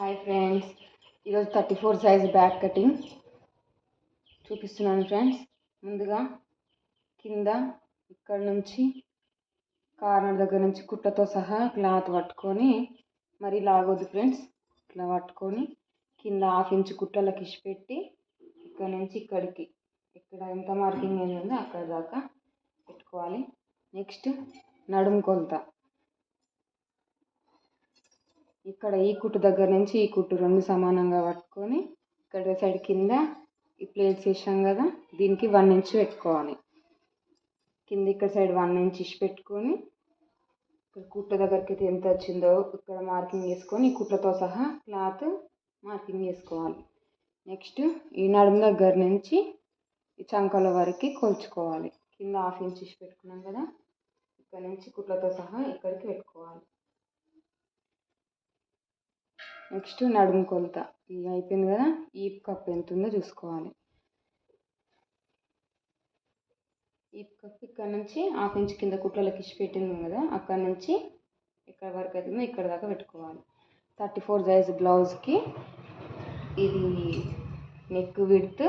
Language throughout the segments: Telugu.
హాయ్ ఫ్రెండ్స్, ఈరోజు 34 సైజ్ బ్యాక్ కటింగ్ చూపిస్తున్నాను ఫ్రెండ్స్. ముందుగా కింద ఇక్కడ నుంచి కార్నర్ దగ్గర నుంచి కుట్టతో సహా క్లాత్ పట్టుకొని మరి లాగొద్దు ఫ్రెండ్స్. ఇట్లా పట్టుకొని కింద 1/2 ఇంచ్ కుట్టలకి ఇచ్చిపెట్టి ఇక్కడ నుంచి ఇక్కడికి ఇక్కడ ఎంత మార్కింగ్ అయిందో అక్కడ దాకా పెట్టుకోవాలి. నెక్స్ట్ నడుము కొలత ఇక్కడ ఈ కుట్టు దగ్గర నుంచి ఈ కుట్టు రెండు సమానంగా పట్టుకొని ఇక్కడ సైడ్ కింద ఈ ప్లేట్స్ వేసాం కదా, దీనికి 1 ఇంచ్ పెట్టుకోవాలి. కింద ఇక్కడ సైడ్ 1 ఇంచ్ ఇచ్చి పెట్టుకొని ఇక్కడ కుట్టు దగ్గరికి ఎంత వచ్చిందో ఇక్కడ మార్కింగ్ వేసుకొని ఈ కుట్లతో సహా క్లాత్ మార్కింగ్ వేసుకోవాలి. నెక్స్ట్ ఈ నడుము దగ్గర నుంచి ఈ చంకల వరకు కొలుచుకోవాలి. కింద 1/2 ఇంచ్ ఇచ్చి పెట్టుకున్నాం కదా, ఇక్కడ నుంచి కుట్లతో సహా ఇక్కడికి పెట్టుకోవాలి. నెక్స్ట్ నడుము కొలత ఇది అయిపోయింది కదా, ఈ కప్ ఎంత ఉందో చూసుకోవాలి. ఈ కప్ ఇక్కడ నుంచి 1/2 ఇంచ్ కింద కుట్లకి ఇచ్చి పెట్టింది కదా, అక్కడ నుంచి ఇక్కడ వరకు అవుతుందో ఇక్కడ దాకా పెట్టుకోవాలి. 34 సైజ్ బ్లౌజ్కి ఇది నెక్ విడ్త్,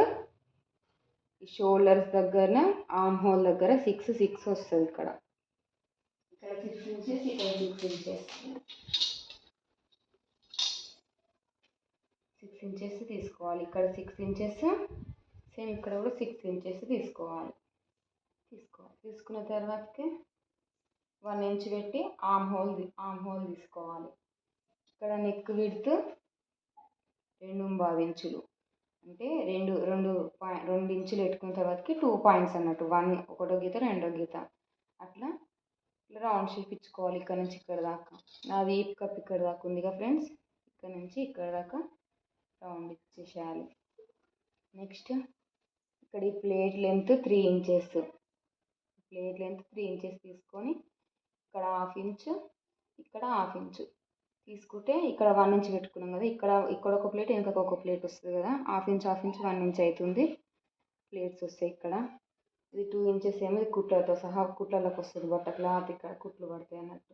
షోల్డర్స్ దగ్గర ఆర్మ్ హోల్ దగ్గర 6 వస్తుంది. ఇక్కడ 6 ఇంచెస్, ఇక్కడ 6 ఇంచెస్, 6 ఇంచెస్ తీసుకోవాలి. ఇక్కడ 6 ఇంచెస్, సేమ్ ఇక్కడ కూడా 6 ఇంచెస్ తీసుకోవాలి. తీసుకున్న తర్వాతకి 1 ఇంచ్ పెట్టి ఆర్మ్ హోల్ తీసుకోవాలి. ఇక్కడ నెక్ విడ్త్ 2.5 ఇంచులు, అంటే 2 ఇంచులు పెట్టుకున్న తర్వాతకి 2 పాయింట్స్ అన్నట్టు, 1 ఒకటో గీత రెండో గీత అట్లా రౌండ్ షేప్ ఇచ్చుకోవాలి. ఇక్కడ నుంచి ఇక్కడ దాకా నాది ఈ కప్ ఇక్కడ దాకా ఉందిగా ఫ్రెండ్స్, ఇక్కడ నుంచి ఇక్కడ దాకా రౌండ్ ఇచ్చేసేయాలి. నెక్స్ట్ ఇక్కడ ఈ ప్లేట్ లెంత్ 3 ఇంచెస్, తీసుకొని ఇక్కడ 1/2 ఇంచ్, ఇక్కడ 1/2 ఇంచ్ తీసుకుంటే ఇక్కడ 1 ఇంచ్ పెట్టుకున్నాం కదా, ఇక్కడ ఒక ప్లేట్ వెనక ఒక ప్లేట్ వస్తుంది కదా, 1/2 ఇంచ్ 1 ఇంచ్ అవుతుంది ప్లేట్స్ వస్తాయి. ఇక్కడ ఇది 2 ఇంచెస్ ఏమో కుట్లతో సహా కుట్లలోకి వస్తుంది బట్ట క్లాత్, ఇక్కడ కుట్లు పడతాయి అన్నట్టు.